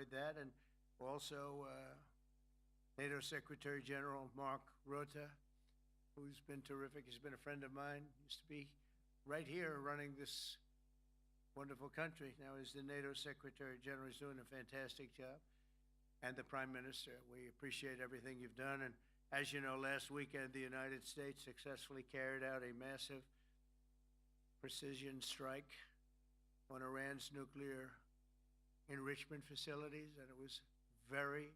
enjoyed that. And also NATO Secretary General Mark Rutte, who's been terrific. He's been a friend of mine, used to be right here running this wonderful country. Now he's the NATO Secretary General. He's doing a fantastic job. And the Prime Minister, we appreciate everything you've done. And as you know, last weekend, the United States successfully carried out a massive precision strike on Iran's nuclear enrichment facilities, and it was very,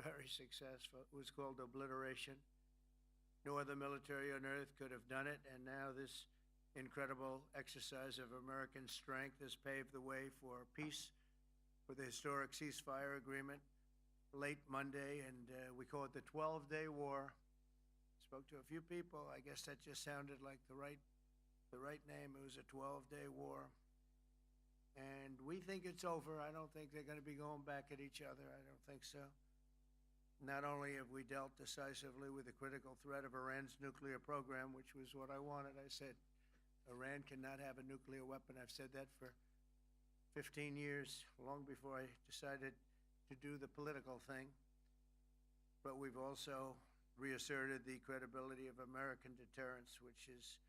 very successful. It was called obliteration. No other military on earth could have done it, and now this incredible exercise of American strength has paved the way for peace, for the historic ceasefire agreement late Monday, and we call it the 12-day war. Spoke to a few people. I guess that just sounded like the right name. It was a 12-day war. And we think it's over. I don't think they're going to be going back at each other. I don't think so. Not only have we dealt decisively with the critical threat of Iran's nuclear program, which was what I wanted. I said, Iran cannot have a nuclear weapon. I've said that for 15 years, long before I decided to do the political thing. But we've also reasserted the credibility of American deterrence, which is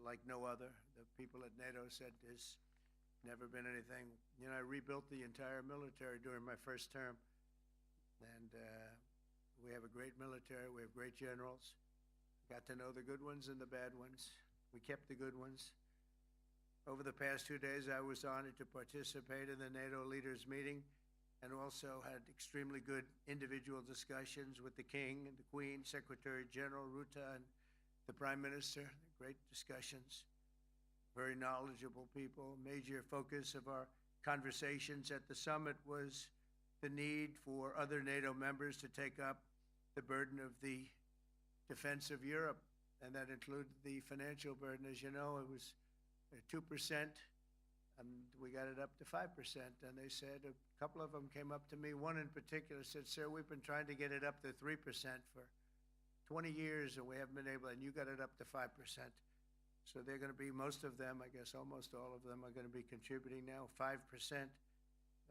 like no other. The people at NATO said there's never been anything. You know, I rebuilt the entire military during my first term. And we have a great military. We have great generals. Got to know the good ones and the bad ones. We kept the good ones. Over the past 2 days, I was honored to participate in the NATO leaders meeting and also had extremely good individual discussions with the King and the Queen, Secretary General Rutte, and the Prime Minister. Great discussions. Very knowledgeable people. Major focus of our conversations at the summit was the need for other NATO members to take up the burden of the defense of Europe, and that included the financial burden. As you know, it was 2%, and we got it up to 5%. And they said, a couple of them came up to me, one in particular said, "Sir, we've been trying to get it up to 3% for 20 years, and we haven't been able, and you got it up to 5%. So they're going to be, most of them, I guess almost all of them, are going to be contributing now, 5%,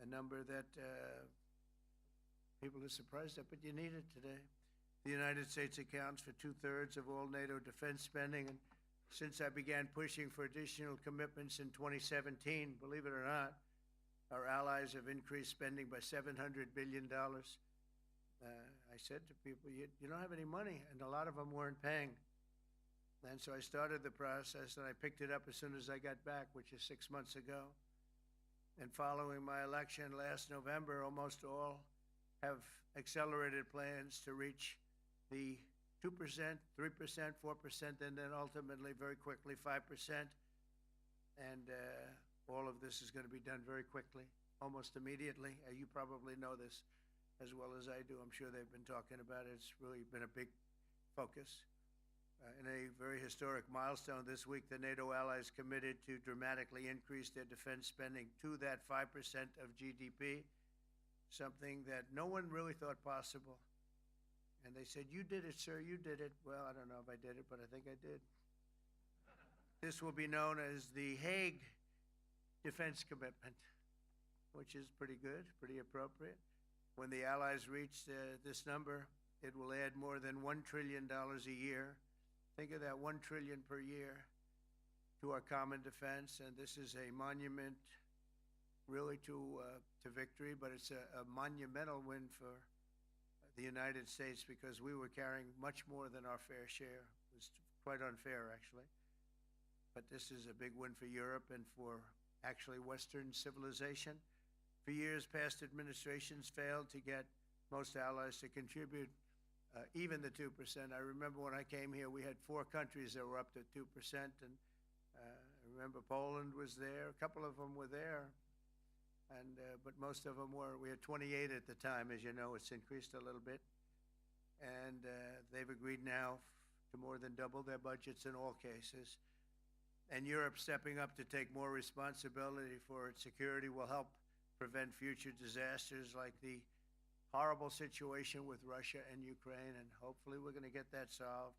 a number that people are surprised at, but you need it today. The United States accounts for 2/3 of all NATO defense spending, and since I began pushing for additional commitments in 2017, believe it or not, our allies have increased spending by $700 billion. I said to people, you don't have any money, and a lot of them weren't paying. And so I started the process, and I picked it up as soon as I got back, which is 6 months ago. And following my election last November, almost all have accelerated plans to reach the 2%, 3%, 4%, and then ultimately, very quickly, 5%. And all of this is going to be done very quickly, almost immediately. You probably know this as well as I do. I'm sure they've been talking about it. It's really been a big focus. In a very historic milestone this week, the NATO allies committed to dramatically increase their defense spending to that 5% of GDP, something that no one really thought possible. And they said, "You did it, sir, you did it." Well, I don't know if I did it, but I think I did. This will be known as the Hague Defense Commitment, which is pretty good, pretty appropriate. When the allies reach this number, it will add more than $1 trillion a year. Think of that, $1 trillion per year to our common defense. And this is a monument really to victory, but it's a monumental win for the United States, because we were carrying much more than our fair share. It was quite unfair, actually. But this is a big win for Europe and for actually Western civilization. For years, past administrations failed to get most allies to contribute even the 2%. I remember when I came here, we had 4 countries that were up to 2%, and I remember Poland was there. A couple of them were there. But most of them were. We had 28 at the time. As you know, it's increased a little bit. And they've agreed now to more than double their budgets in all cases. And Europe stepping up to take more responsibility for its security will help prevent future disasters like the horrible situation with Russia and Ukraine. And hopefully we're going to get that solved.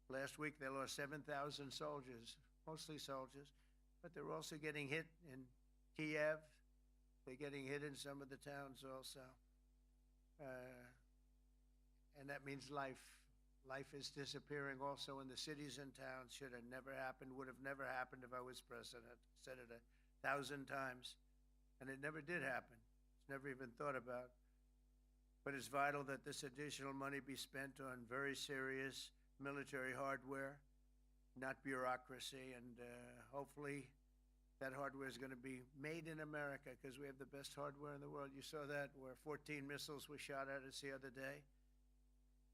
Last week they lost 7,000 soldiers, mostly soldiers. But they're also getting hit in Kiev, They're getting hit in some of the towns also. Uh, and that means life. Life is disappearing also in the cities and towns. Should have never happened, would have never happened if I was president. Said it 1,000 times. And it never did happen. It's never even thought about. But it's vital that this additional money be spent on very serious military hardware, not bureaucracy. And hopefully that hardware is going to be made in America because we have the best hardware in the world. You saw that where 14 missiles were shot at us the other day.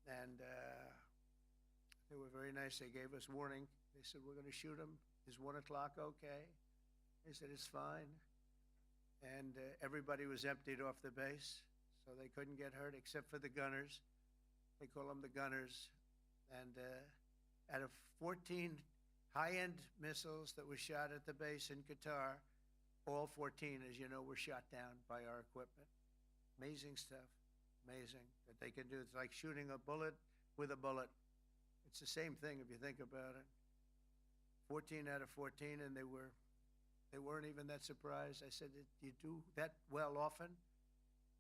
And they were very nice. They gave us warning. They said, we're going to shoot them. Is 1 o'clock okay? They said, it's fine. And everybody was emptied off the base, so they couldn't get hurt except for the gunners. They call them the gunners. And out of 14 high-end missiles that were shot at the base in Qatar, all 14, as you know, were shot down by our equipment. Amazing stuff. Amazing that they can do. It's like shooting a bullet with a bullet. It's the same thing if you think about it. 14 out of 14, and they weren't even that surprised. I said, do you do that well often?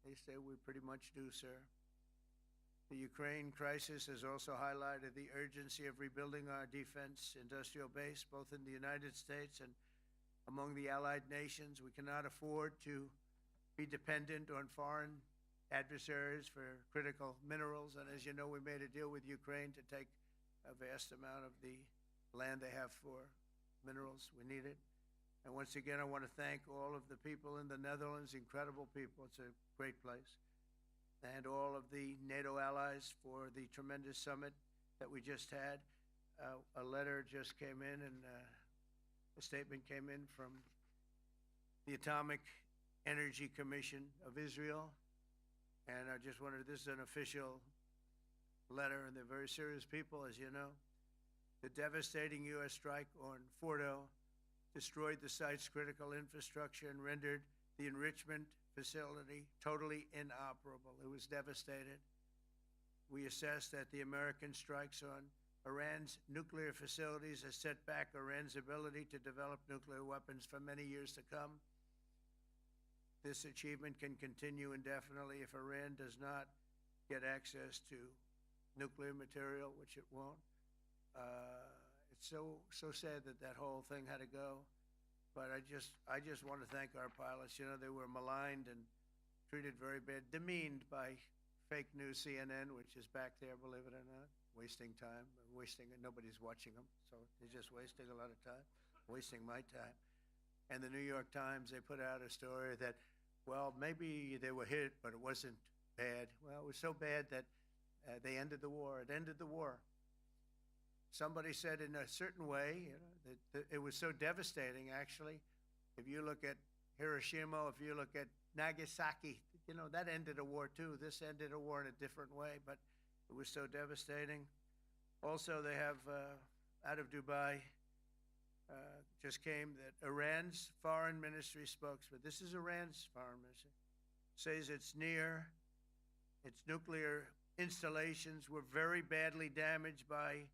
They say, we pretty much do, sir. The Ukraine crisis has also highlighted the urgency of rebuilding our defense industrial base, both in the United States and among the allied nations. We cannot afford to be dependent on foreign adversaries for critical minerals. And as you know, we made a deal with Ukraine to take a vast amount of the land they have for minerals. We need it. And once again, I want to thank all of the people in the Netherlands, incredible people. It's a great place. And all of the NATO allies for the tremendous summit that we just had. A letter just came in, and a statement came in from the Atomic Energy Commission of Israel. And I just wanted, this is an official letter, and they're very serious people, as you know. The devastating U.S. strike on Fordo destroyed the site's critical infrastructure and rendered the enrichment facility totally inoperable. It was devastated. We assess that the American strikes on Iran's nuclear facilities has set back Iran's ability to develop nuclear weapons for many years to come. This achievement can continue indefinitely if Iran does not get access to nuclear material, which it won't. It's so sad that that whole thing had to go. But I just want to thank our pilots. You know, they were maligned and treated very bad, demeaned by fake news CNN, which is back there, believe it or not, wasting time, nobody's watching them, so they're just wasting a lot of time, wasting my time. And the New York Times, they put out a story that, well, maybe they were hit, but it wasn't bad. Well, it was so bad that they ended the war. It ended the war. Somebody said in a certain way, you know, that it was so devastating, actually. If you look at Hiroshima, if you look at Nagasaki, you know, that ended a war too. This ended a war in a different way, but it was so devastating. Also, they have, out of Dubai, just came that Iran's foreign ministry spokesman, this is Iran's foreign ministry, says its nuclear installations were very badly damaged by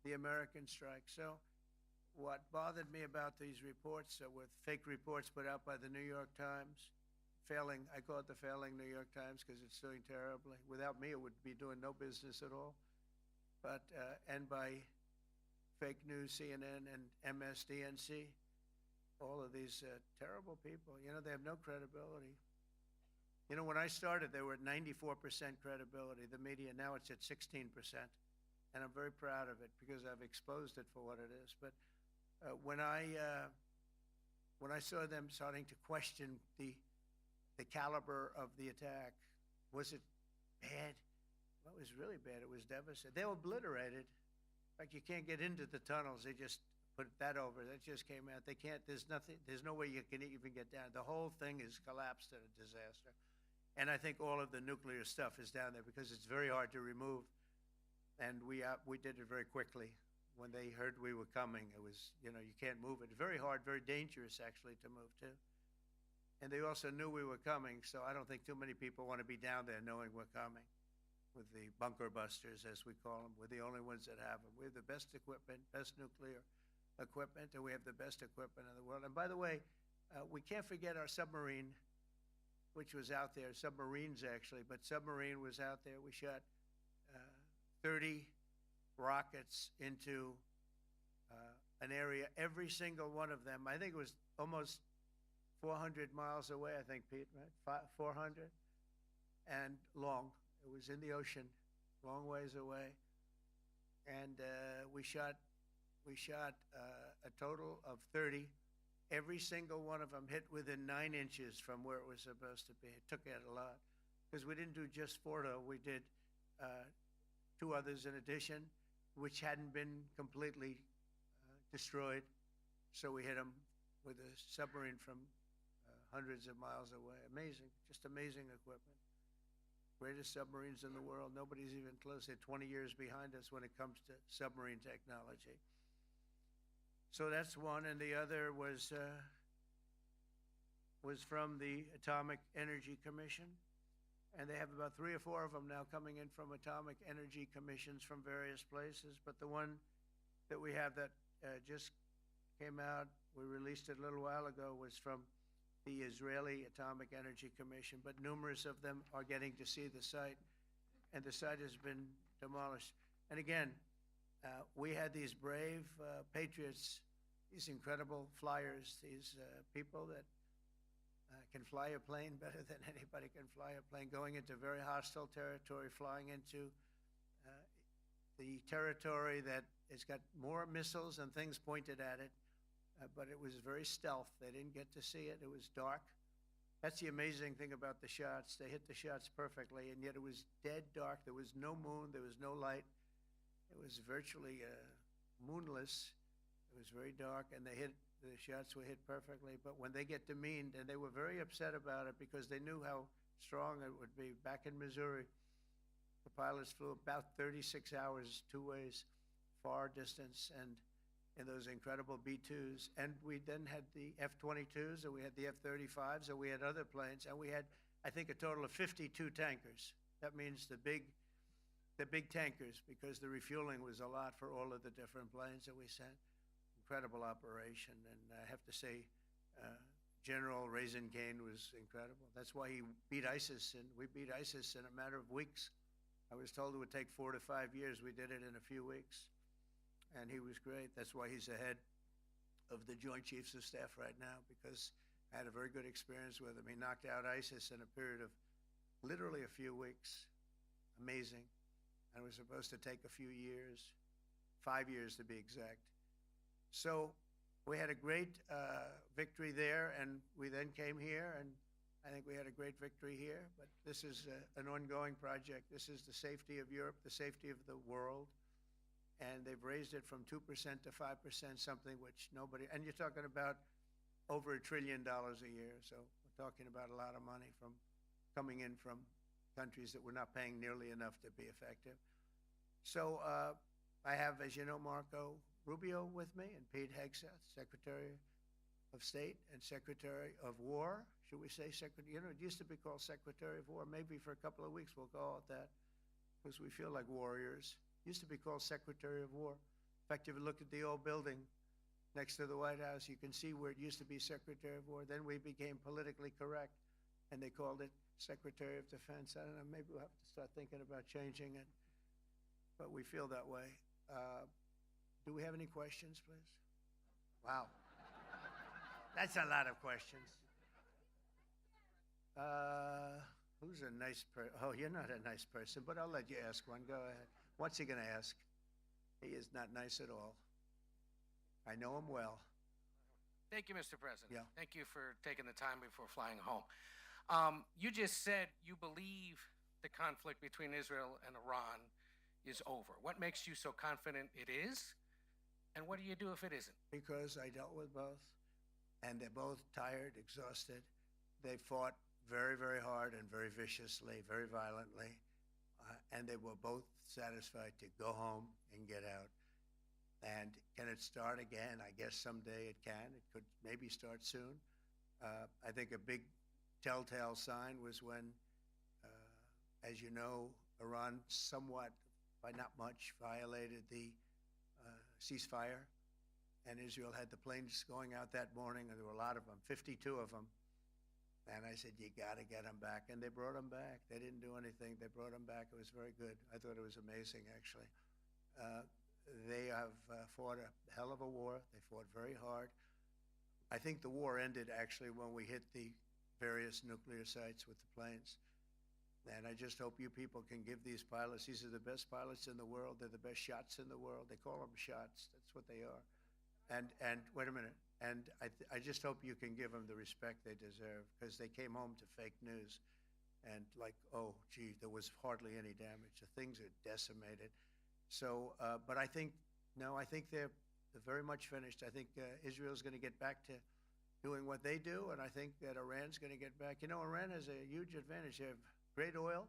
the American strike. So what bothered me about these reports were fake reports put out by the New York Times, failing, I call it the failing New York Times because it's doing terribly. Without me, it would be doing no business at all. But, and by fake news, CNN and MSDNC, all of these terrible people, you know, they have no credibility. You know, when I started, they were at 94% credibility, the media. Now it's at 16%. And I'm very proud of it because I've exposed it for what it is. But when I saw them starting to question the caliber of the attack, was it bad? Well, it was really bad. It was devastating. They were obliterated. In fact, you can't get into the tunnels. They just put that over. That just came out. They can't. There's nothing. There's no way you can even get down. The whole thing is collapsed in a disaster. And I think all of the nuclear stuff is down there because it's very hard to remove. And we did it very quickly. When they heard we were coming, it was, you know, you can't move it. Very hard, very dangerous, actually, to move to. And they also knew we were coming, so I don't think too many people want to be down there knowing we're coming with the bunker busters, as we call them. We're the only ones that have them. We have the best equipment, best nuclear equipment, and we have the best equipment in the world. And by the way, we can't forget our submarine which was out there, submarines actually, but submarine was out there. We shot 30 rockets into an area, every single one of them. I think it was almost 400 miles away, I think, Pete, right? 400 and long. It was in the ocean, long ways away. And we shot a total of 30. Every single one of them hit within 9 inches from where it was supposed to be. It took it a lot because we didn't do just Fordo. We did 2 others in addition, which hadn't been completely destroyed. So we hit them with a submarine from hundreds of miles away. Amazing, just amazing equipment. Greatest submarines in the world. Nobody's even close. They're 20 years behind us when it comes to submarine technology. So that's one, and the other was from the Atomic Energy Commission, and they have about 3 or 4 of them now coming in from atomic energy commissions from various places. But the one that we have that just came out, we released it a little while ago, was from the Israeli Atomic Energy Commission, but numerous of them are getting to see the site, and the site has been demolished. And again, we had these brave patriots, these incredible flyers, these people that can fly a plane better than anybody can fly a plane, going into very hostile territory, flying into the territory that has got more missiles and things pointed at it, but it was very stealth. They didn't get to see it. It was dark. That's the amazing thing about the shots. They hit the shots perfectly, and yet it was dead dark. There was no moon. There was no light. It was virtually moonless. It was very dark, and the shots were hit perfectly. But when they get demeaned, and they were very upset about it because they knew how strong it would be. Back in Missouri, the pilots flew about 36 hours, 2 ways, far distance, and in those incredible B-2s. And we then had the F-22s, and we had the F-35s, and we had other planes, and we had, I think, a total of 52 tankers. That means the big tankers, because the refueling was a lot for all of the different planes that we sent. Incredible operation, and I have to say, General Raisin Kane was incredible. That's why he beat ISIS, and we beat ISIS in a matter of weeks. I was told it would take 4 to 5 years. We did it in a few weeks, and he was great. That's why he's the head of the Joint Chiefs of Staff right now, because I had a very good experience with him. He knocked out ISIS in a period of literally a few weeks. Amazing. And it was supposed to take a few years, 5 years to be exact. So we had a great victory there, and we then came here, and I think we had a great victory here. But this is an ongoing project. This is the safety of Europe, the safety of the world. And they've raised it from 2% to 5%, something which nobody, and you're talking about over $1 trillion a year. So we're talking about a lot of money coming in from countries that we're not paying nearly enough to be effective. So I have, as you know, Marco Rubio with me, and Pete Hegseth, Secretary of State and Secretary of War. Should we say Secretary? You know, it used to be called Secretary of War. Maybe for a couple of weeks we'll call it that, because we feel like warriors. It used to be called Secretary of War. In fact, if you look at the old building next to the White House, you can see where it used to be Secretary of War. Then we became politically correct, and they called it Secretary of Defense. I don't know, maybe we'll have to start thinking about changing it, but we feel that way. Do we have any questions, please? Wow. That's a lot of questions. Who's a nice person? Oh, you're not a nice person, but I'll let you ask one. Go ahead. What's he going to ask? He is not nice at all. I know him well. Thank you, Mr. President. Yeah. Thank you for taking the time before flying home. You just said you believe the conflict between Israel and Iran is over. What makes you so confident it is? And what do you do if it isn't? Because I dealt with both, and they're both tired, exhausted. They fought very, very hard and very viciously, very violently, and they were both satisfied to go home and get out. And can it start again? I guess someday it can. It could maybe start soon. I think a big telltale sign was when, as you know, Iran somewhat, by not much, violated the ceasefire, and Israel had the planes going out that morning, and there were a lot of them, 52 of them, And I said, you got to get them back. And they brought them back. They didn't do anything. They brought them back. It was very good. I thought it was amazing, actually. They have fought a hell of a war. They fought very hard. I think the war ended, actually, when we hit the various nuclear sites with the planes. And I just hope you people can give these pilots, these are the best pilots in the world. They're the best shots in the world. They call them shots. That's what they are. And wait a minute. And I just hope you can give them the respect they deserve, because they came home to fake news. And like, oh, gee, there was hardly any damage. The things are decimated. So, but I think, no, I think they're very much finished. I think Israel's going to get back to doing what they do, and I think that Iran's going to get back. You know, Iran has a huge advantage. They have great oil,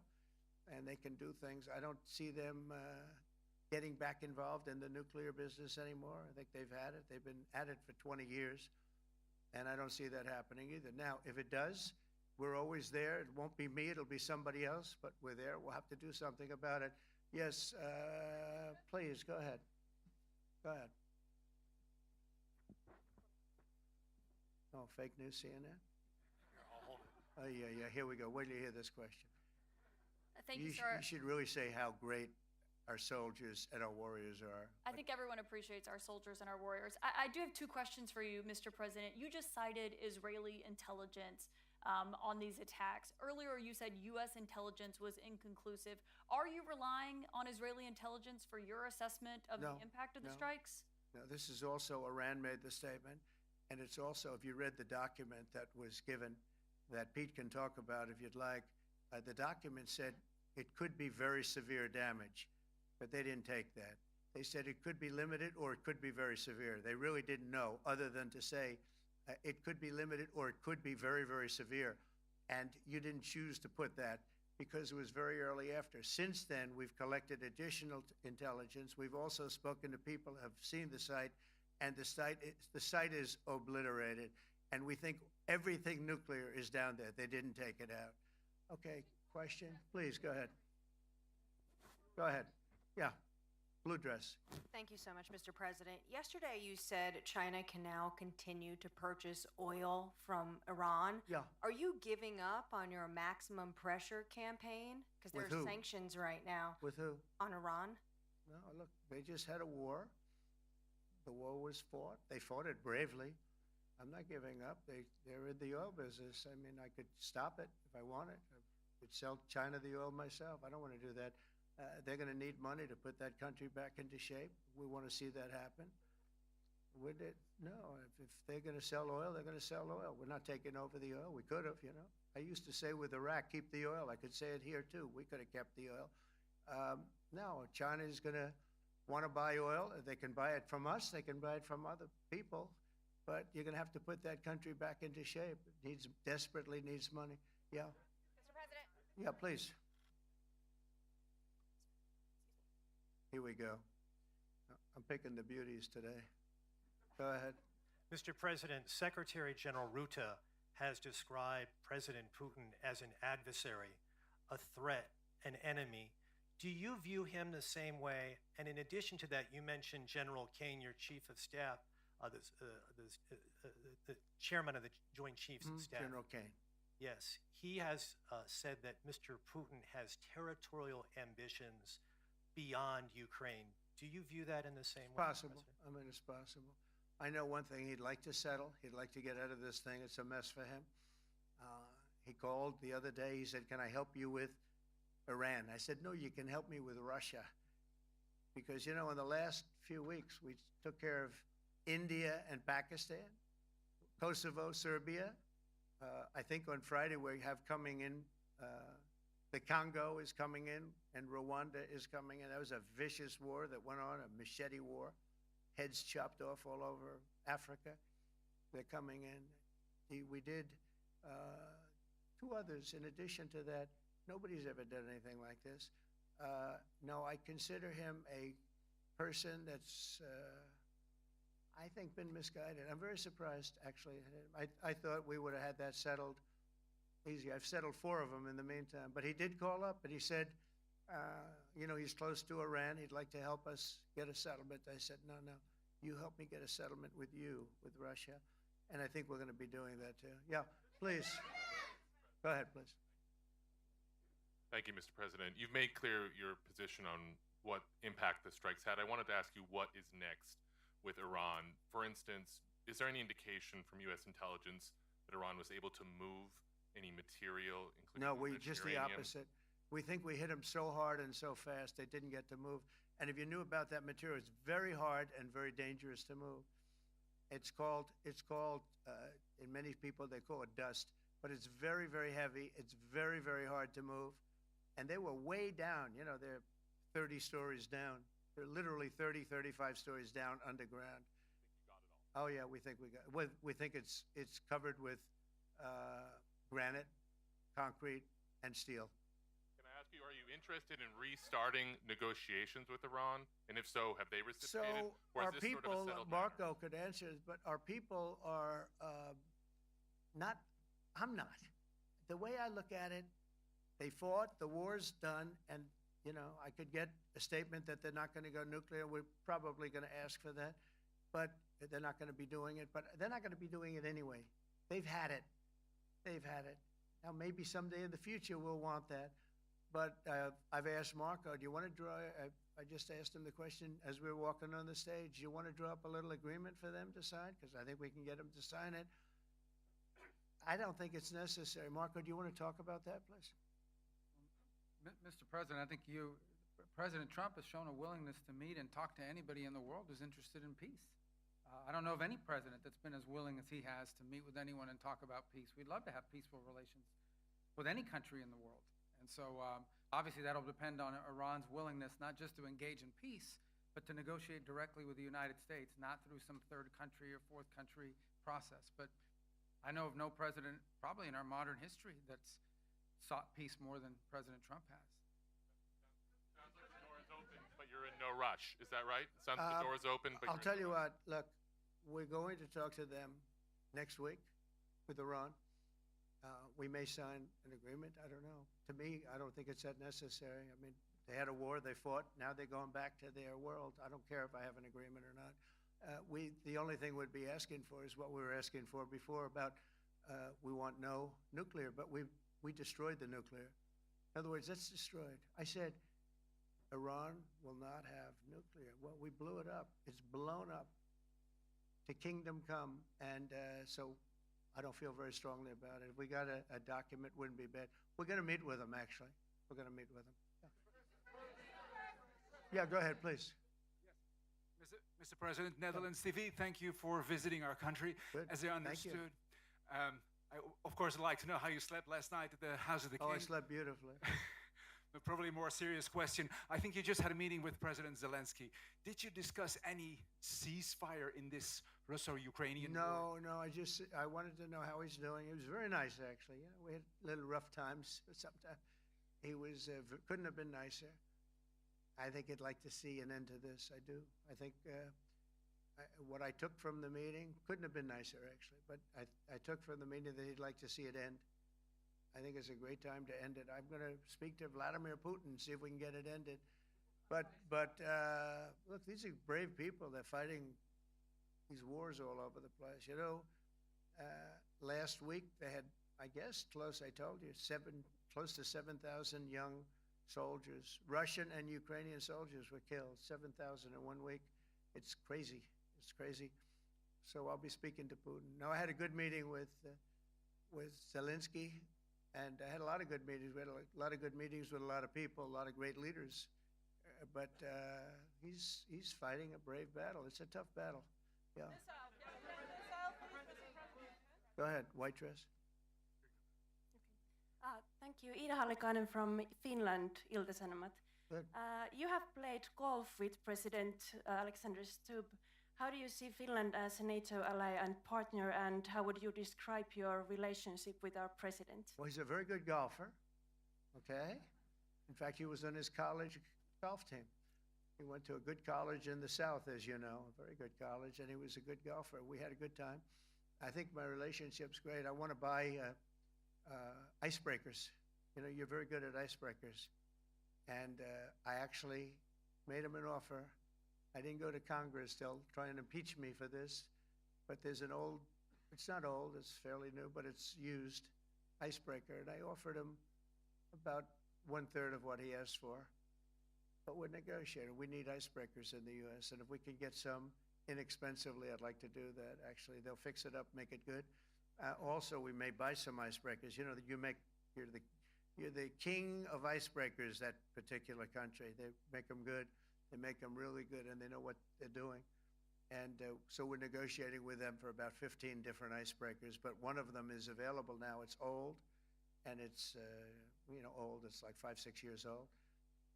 and they can do things. I don't see them getting back involved in the nuclear business anymore. I think they've had it. They've been at it for 20 years, and I don't see that happening either. Now, if it does, we're always there. It won't be me. It'll be somebody else, but we're there. We'll have to do something about it. Yes, please, go ahead. Go ahead. Oh, fake news, CNN? Oh, yeah, here we go. Wait till you hear this question. Thank you, sir. You should really say how great our soldiers and our warriors are. I think everyone appreciates our soldiers and our warriors. I do have two questions for you, Mr. President. You just cited Israeli intelligence on these attacks. Earlier, you said U.S. intelligence was inconclusive. Are you relying on Israeli intelligence for your assessment of the impact of the strikes? No, this is also, Iran made the statement, and it's also, if you read the document that was given, that Pete can talk about if you'd like, the document said it could be very severe damage, but they didn't take that. They said it could be limited or it could be very severe. They really didn't know, other than to say it could be limited or it could be very, very severe. And you didn't choose to put that because it was very early after. Since then, we've collected additional intelligence. We've also spoken to people who have seen the site, and the site is obliterated. And we think everything nuclear is down there. They didn't take it out. Okay, question? Please, go ahead. Go ahead. Yeah, blue dress. Thank you so much, Mr. President. Yesterday you said China can now continue to purchase oil from Iran. Yeah. Are you giving up on your maximum pressure campaign? Because there are sanctions right now. With who? On Iran. No, look, they just had a war. The war was fought. They fought it bravely. I'm not giving up. They're in the oil business. I mean, I could stop it if I wanted. I could sell China the oil myself. I don't want to do that. They're going to need money to put that country back into shape. We want to see that happen. Would it? No. If they're going to sell oil, they're going to sell oil. We're not taking over the oil. We could have, you know. I used to say with Iraq, keep the oil. I could say it here, too. We could have kept the oil. No, China is going to want to buy oil. They can buy it from us. They can buy it from other people. But you're going to have to put that country back into shape. It desperately needs money. Yeah. Mr. President. Yeah, please. Here we go. I'm picking the beauties today. Go ahead. Mr. President, Secretary General Ruta has described President Putin as an adversary, a threat, an enemy. Do you view him the same way? And in addition to that, you mentioned General Kane, your chief of staff, the chairman of the Joint Chiefs of Staff. General Kane. Yes, he has said that Mr. Putin has territorial ambitions beyond Ukraine. Do you view that in the same way? Possible. I mean, it's possible. I know one thing. He'd like to settle. He'd like to get out of this thing. It's a mess for him. He called the other day. He said, can I help you with Iran? I said, no, you can help me with Russia. Because, you know, in the last few weeks, we took care of India and Pakistan, Kosovo, Serbia. I think on Friday we have coming in, the Congo is coming in, and Rwanda is coming in. That was a vicious war that went on, a machete war, heads chopped off all over Africa. They're coming in. We did two others in addition to that. Nobody's ever done anything like this. No, I consider him a person that's, I think, been misguided. I'm very surprised, actually. I thought we would have had that settled easy. I've settled 4 of them in the meantime. But he did call up, and he said, you know, he's close to Iran. He'd like to help us get a settlement. I said, no, you help me get a settlement with you, with Russia. And I think we're going to be doing that, too. Yeah, please. Go ahead, please. Thank you, Mr. President. You've made clear your position on what impact the strikes had. I wanted to ask you what is next with Iran. For instance, is there any indication from U.S. intelligence that Iran was able to move any material, including No, we enriched just the uranium? opposite. We think we hit them so hard and so fast they didn't get to move. And if you knew about that material, it's very hard and very dangerous to move. It's called in many people they call it dust, but it's very, very heavy. It's very, very hard to move. And they were way down. You know, they're 30 stories down. They're literally 30, 35 stories down underground. Oh yeah, we think we got. We think it's covered with granite, concrete, and steel. Can I ask you, are you interested in restarting negotiations with Iran? And if so, have they reciprocated? So or our is this sort of a people, settled matter? Marco could answer this, but our people are not. I'm not. The way I look at it, they fought. The war's done, and you know I could get a statement that they're not going to go nuclear. We're probably going to ask for that, but they're not going to be doing it. But they're not going to be doing it anyway. They've had it. They've had it. Now maybe someday in the future we'll want that. But I've asked Marco, do you want to draw? I just asked him the question as we were walking on the stage. Do you want to draw up a little agreement for them to sign? Because I think we can get them to sign it. I don't think it's necessary. Marco, do you want to talk about that, please? Mr. President, I think President Trump has shown a willingness to meet and talk to anybody in the world who's interested in peace. I don't know of any president that's been as willing as he has to meet with anyone and talk about peace. We'd love to have peaceful relations with any country in the world. And so obviously that'll depend on Iran's willingness not just to engage in peace, but to negotiate directly with the United States, not through some third country or fourth country process. But I know of no president, probably in our modern history, that's sought peace more than President Trump has. Sounds like the door is open, but you're in no rush. Is that right? Sounds like the door is open, but I'll you're tell in you no rush. what. Look, we're going to talk to them next week with Iran. We may sign an agreement. I don't know. To me, I don't think it's that necessary. I mean, they had a war, they fought. Now they're going back to their world. I don't care if I have an agreement or not. The only thing we'd be asking for is what we were asking for before about we want no nuclear, but we destroyed the nuclear. In other words, that's destroyed. I said Iran will not have nuclear. Well, we blew it up. It's blown up to kingdom come, and so I don't feel very strongly about it. If we got a document, wouldn't be bad. We're going to meet with them, actually. We're going to meet with them. Yeah, go ahead, please. Mr. President, Netherlands TV, thank you for visiting our country. Good. As I Thank you. understood, I, of course, would like to know how you slept last night at the House of the Oh, I King. slept beautifully. But probably a more serious question. I think you just had a meeting with President Zelensky. Did you discuss any ceasefire in this Russo-Ukrainian war? No, I wanted to know how he's doing. He was very nice, actually. You know, we had little rough times sometimes. He was couldn't have been nicer. I think he'd like to see an end to this. I do. I think what I took from the meeting couldn't have been nicer, actually. But I took from the meeting that he'd like to see it end. I think it's a great time to end it. I'm going to speak to Vladimir Putin, see if we can get it ended. But look, these are brave people. They're fighting these wars all over the place. You know, last week they had, I guess, I told you, close to 7,000 young soldiers, Russian and Ukrainian soldiers were killed, 7,000 in 1 week. It's crazy. It's crazy. So I'll be speaking to Putin. No, I had a good meeting with Zelensky. And I had a lot of good meetings. We had a lot of good meetings with a lot of people, a lot of great leaders. But he's fighting a brave battle. It's a tough battle. Yeah. Go ahead, white dress. Thank you. Ida Hallikainen from Finland, Ilta-Sanomat. Good. You have played golf with President Alexander Stubb. How do you see Finland as a NATO ally and partner, and how would you describe your relationship with our president? Well, he's a very good golfer, okay? In fact, he was on his college golf team. He went to a good college in the South, as you know, a very good college, and he was a good golfer. We had a good time. I think my relationship's great. I want to buy icebreakers. You know, you're very good at icebreakers. And I actually made him an offer. I didn't go to Congress. They'll try and impeach me for this. But there's an old, it's not old, it's fairly new, but it's used, icebreaker, and I offered him about 1/3 of what he asked for. But we're negotiating. We need icebreakers in the U.S., and if we can get some inexpensively, I'd like to do that. Actually, they'll fix it up, make it good. Also, we may buy some icebreakers. You know that you're the king of icebreakers. That particular country, they make them good. They make them really good, and they know what they're doing. And so we're negotiating with them for about 15 different icebreakers. But one of them is available now. It's old, and it's old. It's like 5-6 years old.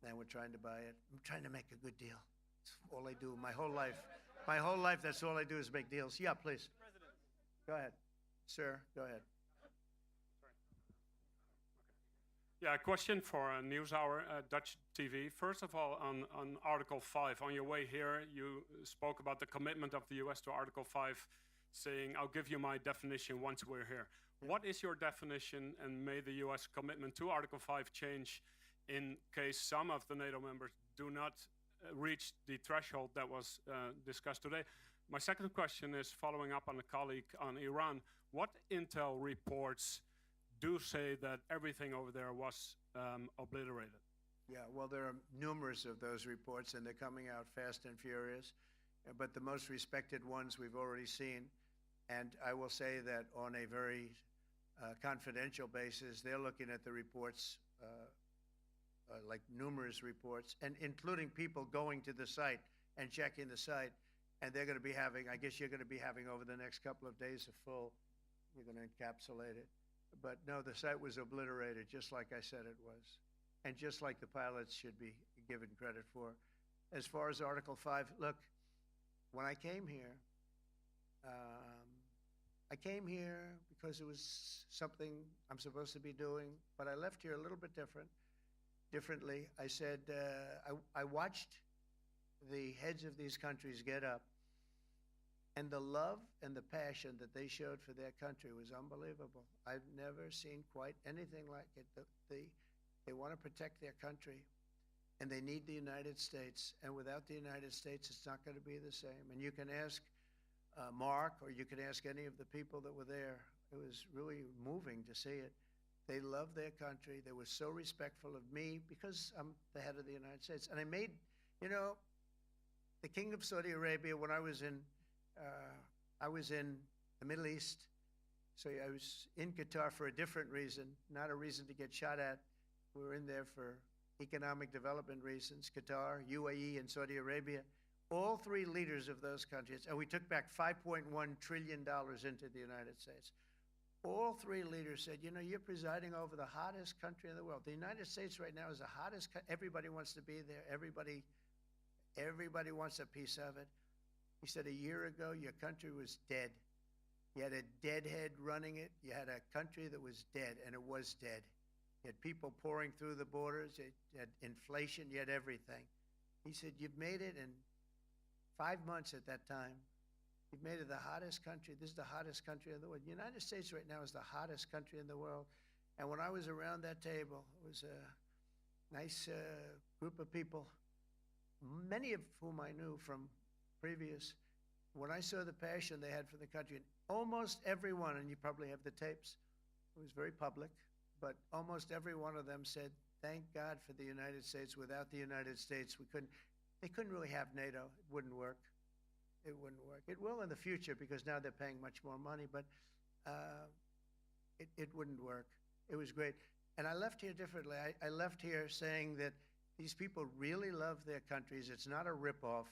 And we're trying to buy it. I'm trying to make a good deal. It's all I do my whole life. My whole life, that's all I do is make deals. Yeah, please. Go ahead. Sir, go ahead. Yeah, a question for NewsHour, Dutch TV. First of all, on Article 5, on your way here, you spoke about the commitment of the US to Article 5, saying, I'll give you my definition once we're here. What is your definition, and may the US commitment to Article 5 change in case some of the NATO members do not reach the threshold that was discussed today? My second question is following up on a colleague on Iran. What intel reports do say that everything over there was obliterated? Yeah, well, there are numerous of those reports, and they're coming out fast and furious. But the most respected ones we've already seen. And I will say that on a very confidential basis, they're looking at the reports, like numerous reports, and including people going to the site and checking the site. And they're going to be having, I guess you're going to be having over the next couple of days you're going to encapsulate it. But no, the site was obliterated, just like I said it was. And just like the pilots should be given credit for. As far as Article 5, look, when I came here because it was something I'm supposed to be doing, but I left here a little bit differently. I said, I watched the heads of these countries get up, and the love and the passion that they showed for their country was unbelievable. I've never seen quite anything like it. They want to protect their country, and they need the United States. And without the United States, it's not going to be the same. And you can ask Mark, or you can ask any of the people that were there. It was really moving to see it. They love their country. They were so respectful of me because I'm the head of the United States. And I made, the King of Saudi Arabia, when I was in the Middle East. So I was in Qatar for a different reason, not a reason to get shot at. We were in there for economic development reasons, Qatar, UAE, and Saudi Arabia. All three leaders of those countries, and we took back $5.1 trillion into the United States. All three leaders said, you're presiding over the hottest country in the world. The United States right now is the hottest country. Everybody wants to be there. Everybody wants a piece of it. He said, a year ago, your country was dead. You had a deadhead running it. You had a country that was dead, and it was dead. You had people pouring through the borders. You had inflation. You had everything. He said, you've made it in 5 months at that time. You've made it the hottest country. This is the hottest country in the world. The United States right now is the hottest country in the world. And when I was around that table, it was a nice group of people, many of whom I knew from previous. When I saw the passion they had for the country, and almost everyone, and you probably have the tapes, it was very public, but almost every one of them said, thank God for the United States. Without the United States, they couldn't really have NATO. It wouldn't work. It wouldn't work. It will in the future because now they're paying much more money, but it wouldn't work. It was great. And I left here differently. I left here saying that these people really love their countries. It's not a ripoff.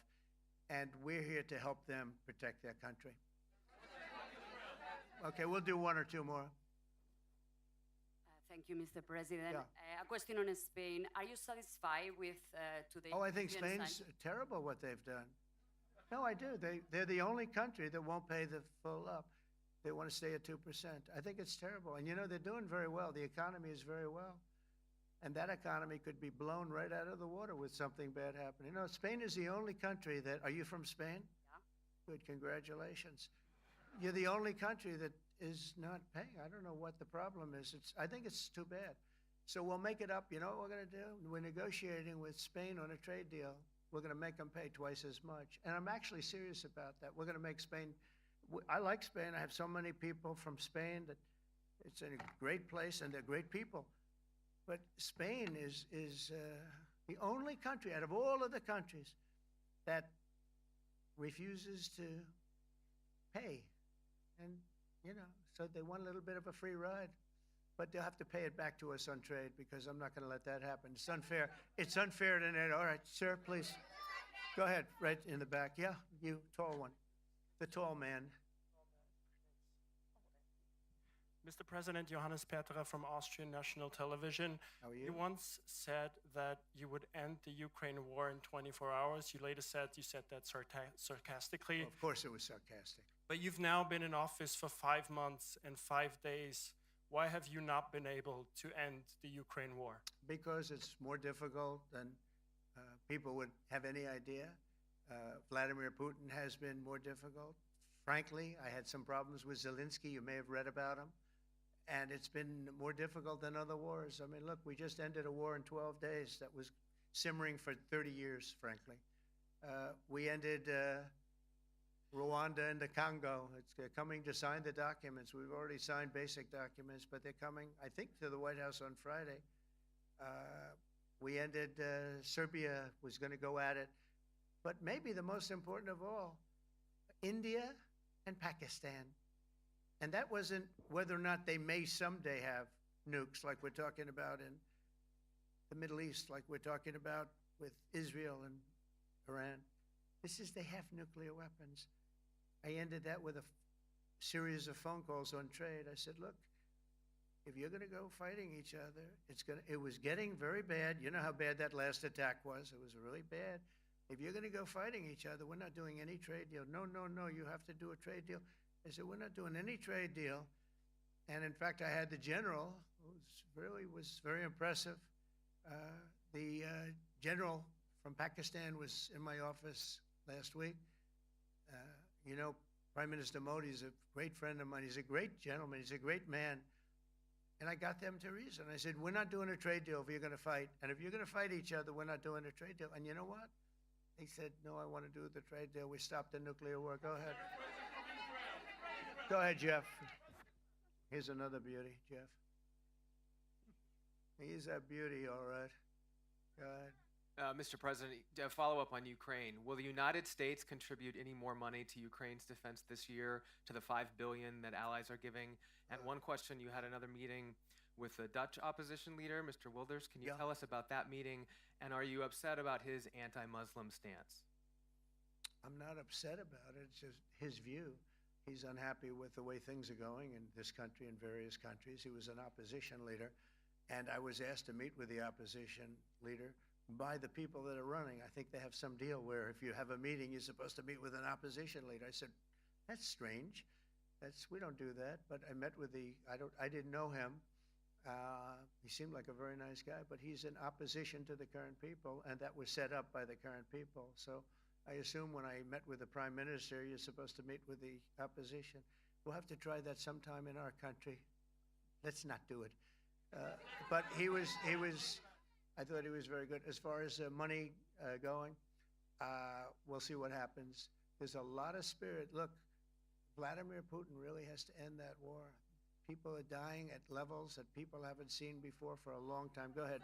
And we're here to help them protect their country. Okay, we'll do one or two more. Thank you, Mr. President. Yeah. A question on Spain. Are you satisfied with today's? Oh, I think Spain's terrible what they've done. No, I do. They're the only country that won't pay the full up. They want to stay at 2%. I think it's terrible. And they're doing very well. The economy is very well. And that economy could be blown right out of the water with something bad happening. Spain is the only country that, are you from Spain? Yeah. Good, congratulations. You're the only country that is not paying. I don't know what the problem is. I think it's too bad. So we'll make it up. You know what we're going to do? We're negotiating with Spain on a trade deal. We're going to make them pay twice as much. And I'm actually serious about that. We're going to make Spain, I like Spain. I have so many people from Spain that It's a great place, and they're great people. But Spain is the only country out of all of the countries that refuses to pay. And, so they want a little bit of a free ride. But they'll have to pay it back to us on trade, because I'm not going to let that happen. It's unfair. It's unfair to NATO. All right, sir, please. Go ahead, right in the back. Yeah, you, tall one. The tall man. Mr. President, Johannes Petra from Austrian National Television. How are you? You once said that you would end the Ukraine war in 24 hours. You later said that sarcastically. Well, of course it was sarcastic. But you've now been in office for 5 months and 5 days. Why have you not been able to end the Ukraine war? Because it's more difficult than people would have any idea. Vladimir Putin has been more difficult. Frankly, I had some problems with Zelensky. You may have read about him. And it's been more difficult than other wars. I mean, look, we just ended a war in 12 days that was simmering for 30 years, frankly. We ended Rwanda and the Congo. It's coming to sign the documents. We've already signed basic documents, but they're coming, I think, to the White House on Friday. We ended, Serbia was going to go at it. But maybe the most important of all, India and Pakistan. And that wasn't whether or not they may someday have nukes like we're talking about in the Middle East, like we're talking about with Israel and Iran. This is they have nuclear weapons. I ended that with a series of phone calls on trade. I said, look, if you're going to go fighting each other, it was getting very bad. You know how bad that last attack was. It was really bad. If you're going to go fighting each other, we're not doing any trade deal. No, you have to do a trade deal. I said, we're not doing any trade deal. And in fact, I had the general, who was very impressive. The general from Pakistan was in my office last week. Prime Minister Modi is a great friend of mine. He's a great gentleman. He's a great man. And I got them to reason. I said, we're not doing a trade deal if you're going to fight. And if you're going to fight each other, we're not doing a trade deal. And you know what? They said, no, I want to do the trade deal. We stopped the nuclear war. Go ahead. Go ahead, Jeff. Here's another beauty, Jeff. He's a beauty, all right. Go ahead. Mr. President, a follow-up on Ukraine. Will the United States contribute any more money to Ukraine's defense this year, to the $5 billion that allies are giving? And one question, you had another meeting with the Dutch opposition leader, Mr. Wilders. Can you tell us about that meeting? And are you upset about his anti-Muslim stance? I'm not upset about it. It's just his view. He's unhappy with the way things are going in this country and various countries. He was an opposition leader, and I was asked to meet with the opposition leader by the people that are running. I think they have some deal where if you have a meeting, you're supposed to meet with an opposition leader. I said, that's strange. We don't do that. But I met with I didn't know him. He seemed like a very nice guy, but he's in opposition to the current people, and that was set up by the current people. So I assume when I met with the Prime Minister, you're supposed to meet with the opposition. We'll have to try that sometime in our country. Let's not do it. But I thought he was very good. As far as money going, we'll see what happens. There's a lot of spirit. Look, Vladimir Putin really has to end that war. People are dying at levels that people haven't seen before for a long time. Go ahead.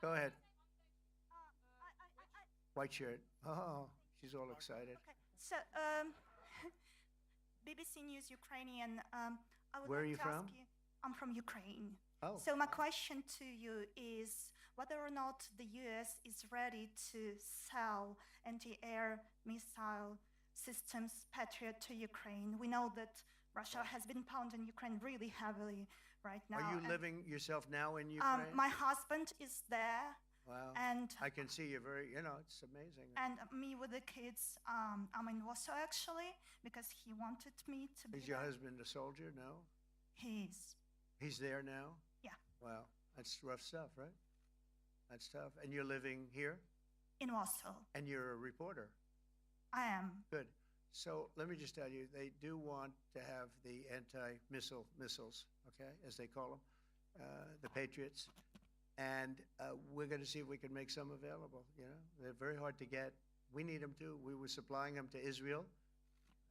Go ahead. White shirt. Oh, she's all excited. Okay. So, BBC News Ukrainian. I would Where are like you to from? ask you. I'm from Ukraine. Oh. So my question to you is whether or not the U.S. is ready to sell anti-air missile systems Patriot to Ukraine. We know that Russia has been pounding Ukraine really heavily right now. Are you and, living yourself now in Ukraine? My husband is there. Wow. And I can see you're very, it's amazing. And me with the kids, I'm in Warsaw actually because he wanted me to be Is your there. husband a soldier? No? He's there now? Yeah. Wow. That's rough stuff, right? That's tough. And you're living here? In Warsaw. And you're a reporter? I am. Good. So let me just tell you, they do want to have the missiles, okay, as they call them, the Patriots. And we're going to see if we can make some available, They're very hard to get. We need them too. We were supplying them to Israel.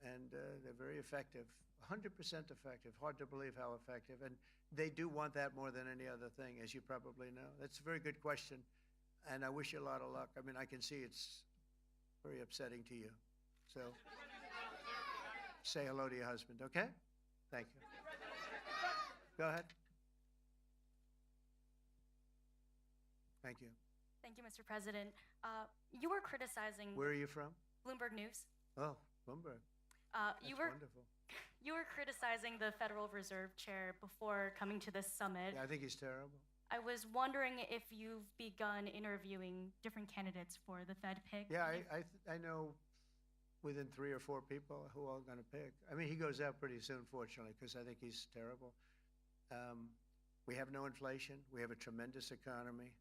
and they're very effective, 100% effective. Hard to believe how effective. And they do want that more than any other thing, as you probably know. That's a very good question, and I wish you a lot of luck. I mean, I can see it's very upsetting to you. So say hello to your husband, okay? Thank you. Go ahead. Thank you. Thank you, Mr. President. You were criticizing Where are you from? Bloomberg News. Oh, Bloomberg. You That's were wonderful. you were criticizing the Federal Reserve Chair before coming to this summit. Yeah, I think he's terrible. I was wondering if you've begun interviewing different candidates for the Fed pick. Yeah, I know within 3 or 4 people who I'm going to pick. I mean, he goes out pretty soon, fortunately, because I think he's terrible. We have no inflation. We have a tremendous economy.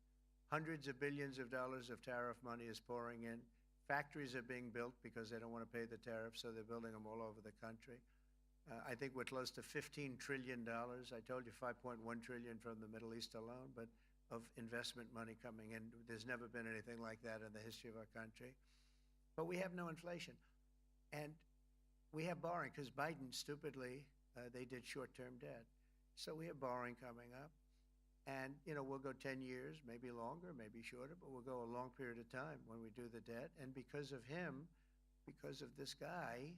Hundreds of billions of dollars of tariff money is pouring in. Factories are being built because they don't want to pay the tariffs, so they're building them all over the country. I think we're close to $15 trillion. I told you 5.1 trillion from the Middle East alone, but of investment money coming in. There's never been anything like that in the history of our country. But we have no inflation. And we have borrowing because Biden, stupidly, they did short-term debt. So we have borrowing coming up. And, you know, we'll go 10 years, maybe longer, maybe shorter, but we'll go a long period of time when we do the debt. And because of him, because of this guy,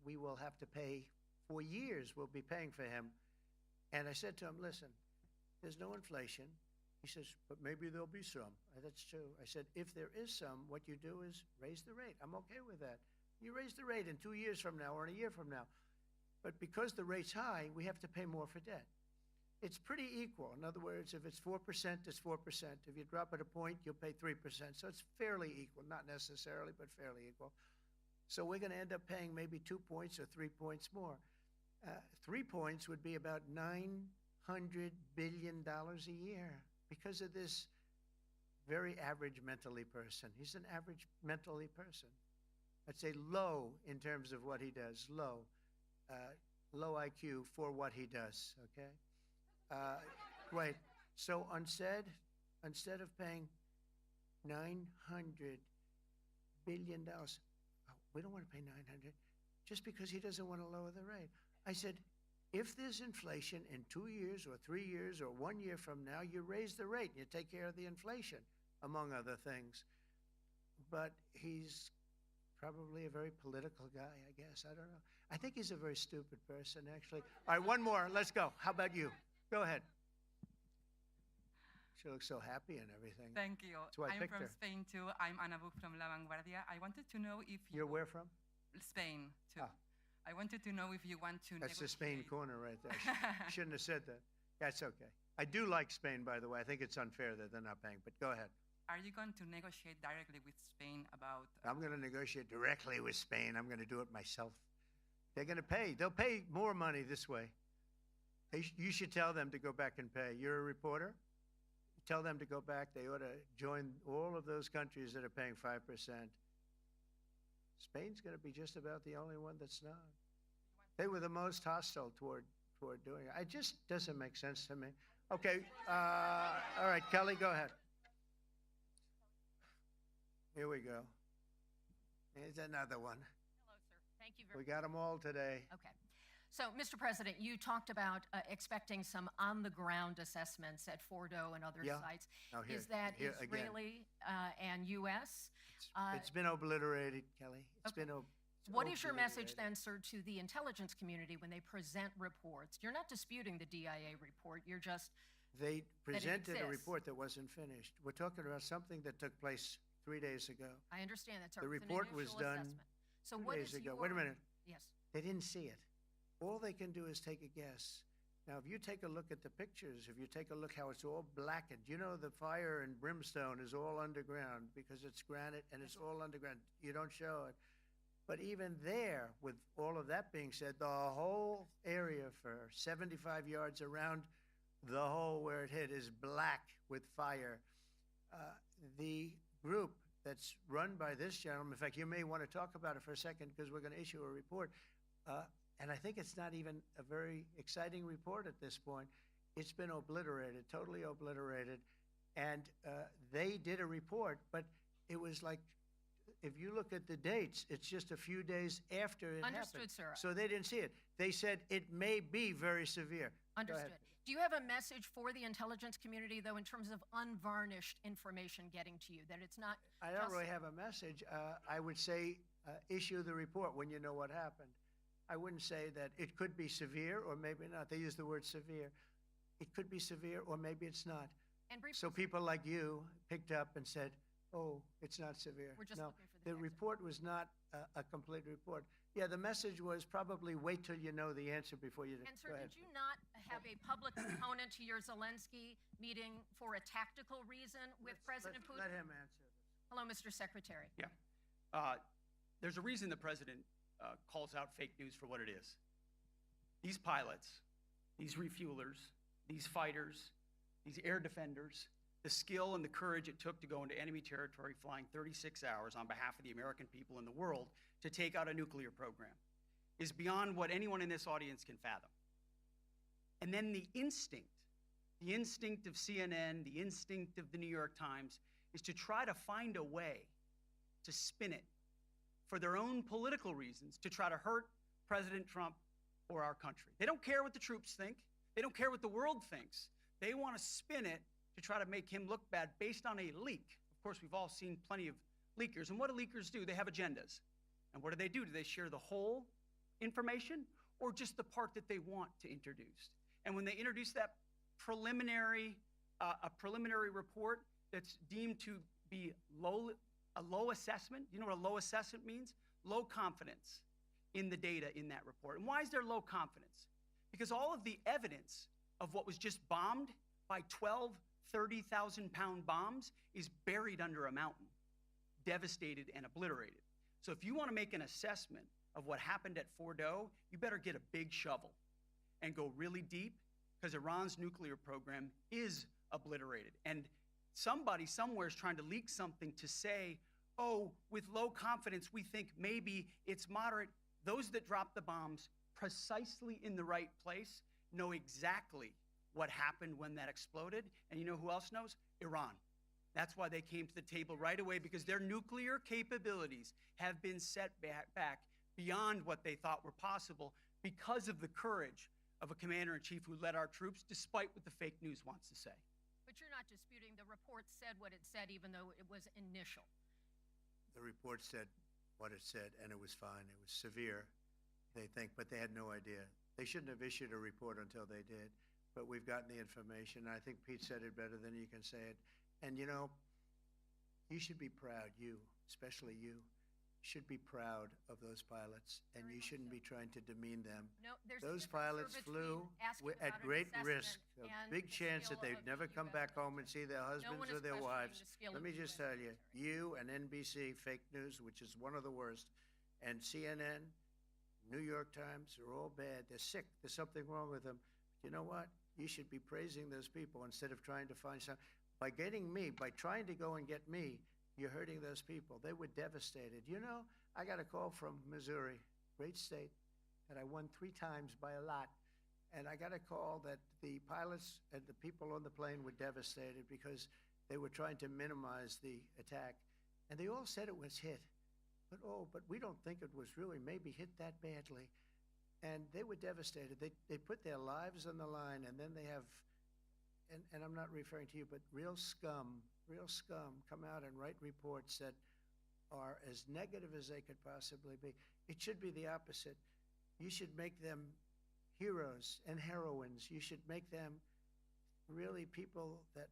we will have to pay for years. We'll be paying for him. And I said to him, listen, there's no inflation. He says, but maybe there'll be some. That's true. I said, if there is some, what you do is raise the rate. I'm okay with that. You raise the rate in 2 years from now or in a year from now. But because the rate's high, we have to pay more for debt. It's pretty equal. In other words, if it's 4%, it's 4%. If you drop it a point, you'll pay 3%. So it's fairly equal, not necessarily, but fairly equal. So we're going to end up paying maybe 2 points or 3 points more. 3 points would be about $900 billion a year because of this very average mentally person. He's an average mentally person. I'd say low in terms of what he does, low. Low IQ for what he does, okay? Wait, so instead of paying $900 billion, we don't want to pay 900 just because he doesn't want to lower the rate. I said, if there's inflation in 2 years or 3 years or 1 year from now, you raise the rate and you take care of the inflation, among other things. But he's probably a very political guy, I guess. I don't know. I think he's a very stupid person, actually. All right, one more. Let's go. How about you? Go ahead. She looks so happy and everything. Thank you. That's why I I'm picked from her. Spain too. I'm Ana Buch from La Vanguardia. I wanted to know if You're where from? Spain too. Ah. I wanted to know if you want to That's the Spain negotiate. corner right there. Shouldn't have said that. That's okay. I do like Spain, by the way. I think it's unfair that they're not paying, but go ahead. Are you going to negotiate directly with Spain about? I'm going to negotiate directly with Spain. I'm going to do it myself. They're going to pay. They'll pay more money this way. You should tell them to go back and pay. You're a reporter? Tell them to go back. They ought to join all of those countries that are paying 5%. Spain's going to be just about the only one that's not. They were the most hostile toward doing it. It just doesn't make sense to me. Okay. All right, Kelly, go ahead. Here we go. Here's another one. Hello, sir. Thank you very We got them all today. Okay. So, Mr. President, you talked about expecting some on-the-ground assessments at Fordo and other Yeah. sites. Now here- Is that here again. Israeli and U.S.? It's been obliterated, Kelly. It's been What is your message obliterated. then, sir, to the intelligence community when they present reports? You're not disputing the DIA report. You're just They presented a exists. report that wasn't finished. We're talking about something that took place 3 days ago. I understand that, sir. The It's an report was initial done assessment. So 2 what days is ago. Wait a your- minute. Yes. They didn't see it. All they can do is take a guess. Now, if you take a look at the pictures, if you take a look how it's all blackened, you know the fire and brimstone is all underground because it's granite and it's all underground. You don't show it. But even there, with all of that being said, the whole area for 75 yards around the hole where it hit is black with fire. The group that's run by this gentleman, in fact, you may want to talk about it for a second because we're going to issue a report. And I think it's not even a very exciting report at this point. It's been obliterated, totally obliterated. And they did a report, but it was like if you look at the dates, it's just a few days after it happened. Understood, sir. So they didn't see it. They said it may be very severe. Go ahead. Understood. Do you have a message for the intelligence community, though, in terms of unvarnished information getting to you, that it's not I don't just- really have a message. I would say issue the report when you know what happened. I wouldn't say that it could be severe or maybe not. They use the word severe. It could be severe or maybe it's not. And briefly, So people like you picked up and said, oh, it's not severe. We're just No, looking for the the report was not a complete report. Yeah, the message was probably wait till you know the answer before you. And sir, Go ahead. did you not have a public component to your Zelensky meeting for a tactical reason with President Putin? Let him answer. Hello, Mr. Secretary. Yeah. There's a reason the president calls out fake news for what it is. These pilots, these refuelers, these fighters, these air defenders, the skill and the courage it took to go into enemy territory flying 36 hours on behalf of the American people and the world to take out a nuclear program is beyond what anyone in this audience can fathom. And then the instinct of CNN, the instinct of the New York Times, is to try to find a way to spin it for their own political reasons, to try to hurt President Trump or our country. They don't care what the troops think. They don't care what the world thinks. They want to spin it to try to make him look bad based on a leak. Of course, we've all seen plenty of leakers. And what do leakers do? They have agendas. And what do? Do they share the whole information or just the part that they want to introduce? And when they introduce that preliminary report that's deemed to be a low assessment, you know what a low assessment means? Low confidence in the data in that report. And why is there low confidence? Because all of the evidence of what was just bombed by 12 30,000-pound bombs is buried under a mountain, devastated and obliterated. So if you want to make an assessment of what happened at Fordo, you better get a big shovel and go really deep, because Iran's nuclear program is obliterated. And somebody somewhere is trying to leak something to say, oh, with low confidence, we think maybe it's moderate. Those that drop the bombs precisely in the right place know exactly what happened when that exploded. And you know who else knows? Iran. That's why they came to the table right away, because their nuclear capabilities have been set back beyond what they thought were possible because of the courage of a commander-in-chief who led our troops, despite what the fake news wants to say. But you're not disputing the report said what it said, even though it was initial. The report said what it said, and it was fine. It was severe, they think, but they had no idea. They shouldn't have issued a report until they did, but we've gotten the information. I think Pete said it better than you can say it. And you know, you should be proud, you, especially you, should be proud of those pilots, and you shouldn't be trying to demean them. No, there's a Those difference, pilots sir, flew between asking at about an great assessment risk, a and big the chance that skill they'd of never the come US back home and see their husbands one or is their questioning wives. the skill Let of me the just US tell you, you and NBC fake news, which is one of the worst, and CNN, New York Times are all bad. They're sick. There's something wrong with them. You know what? You should be praising those people instead of trying to find some. By getting me, by trying to go and get me, you're hurting those people. They were devastated. You know, I got a call from Missouri, great state, that I won 3 times by a lot. And I got a call that the pilots and the people on the plane were devastated because they were trying to minimize the attack. And they all said it was hit. But we don't think it was really maybe hit that badly. And they were devastated. They put their lives on the line, and then they have, and I'm not referring to you, but real scum come out and write reports that are as negative as they could possibly be. It should be the opposite. You should make them heroes and heroines. You should make them really people that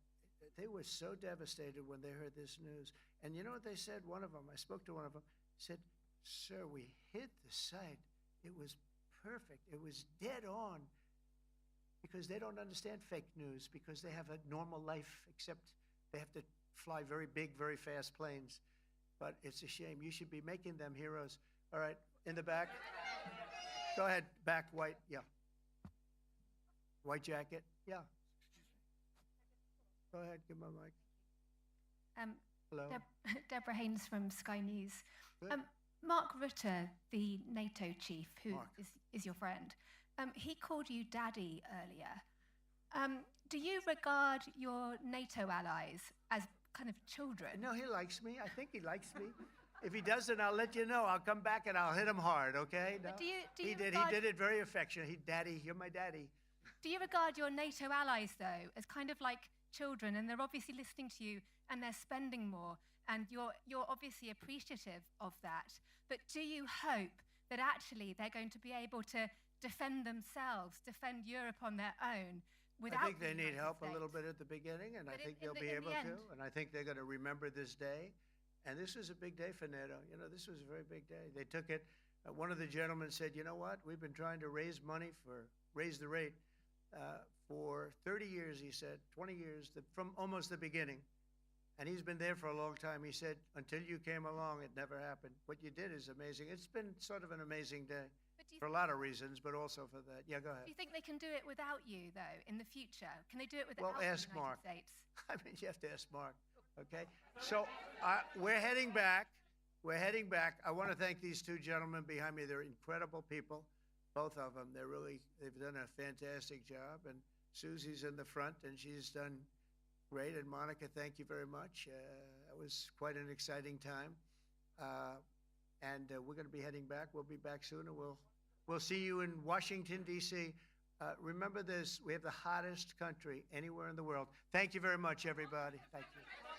they were so devastated when they heard this news. And you know what they said? One of them, I spoke to one of them, said, "Sir, we hit the site. It was perfect. It was dead on." Because they don't understand fake news, because they have a normal life, except they have to fly very big, very fast planes. But it's a shame. You should be making them heroes. All right, in the back. Go ahead, back, white, yeah. White jacket, yeah. Go ahead, give my mic. Hello. Deborah Haynes from Sky News. Good. Mark Rutte, the NATO chief, who Mark. is your friend, he called you daddy earlier. Do you regard your NATO allies as kind of children? No, he likes me. I think he likes me. If he doesn't, I'll let you know. I'll come back and I'll hit him hard, okay? No? But do you He regard- did it very affectionate. Daddy, you're my daddy. Do you regard your NATO allies, though, as kind of like children, and they're obviously listening to you and they're spending more, and you're obviously appreciative of that. But do you hope that actually they're going to be able to defend themselves, defend Europe on their own, without I think the they need United help a States? little bit at the beginning, and I But think in they'll the- be in able the to. end- And I think they're going to remember this day. And this is a big day for NATO. You know, this was a very big day. They took it. One of the gentlemen said, you know what? We've been trying to raise money raise the rate for 30 years, he said, 20 years, from almost the beginning. And he's been there for a long time. He said, until you came along, it never happened. What you did is amazing. It's been sort of an amazing day But do you for a lot of reasons, but also for that. Yeah, go ahead. Do you think they can do it without you, though, in the future? Can they do it without Well, the ask United Mark. States? I mean, you have to ask Mark, okay? So we're heading back. We're heading back. I want to thank these two gentlemen behind me. They're incredible people, both of them. They've done a fantastic job. And Susie's in the front, and she's done great. And Monica, thank you very much. It was quite an exciting time. And we're going to be heading back. We'll be back soon, and we'll see you in Washington, D.C. Remember this, we have the hottest country anywhere in the world. Thank you very much, everybody. Thank you.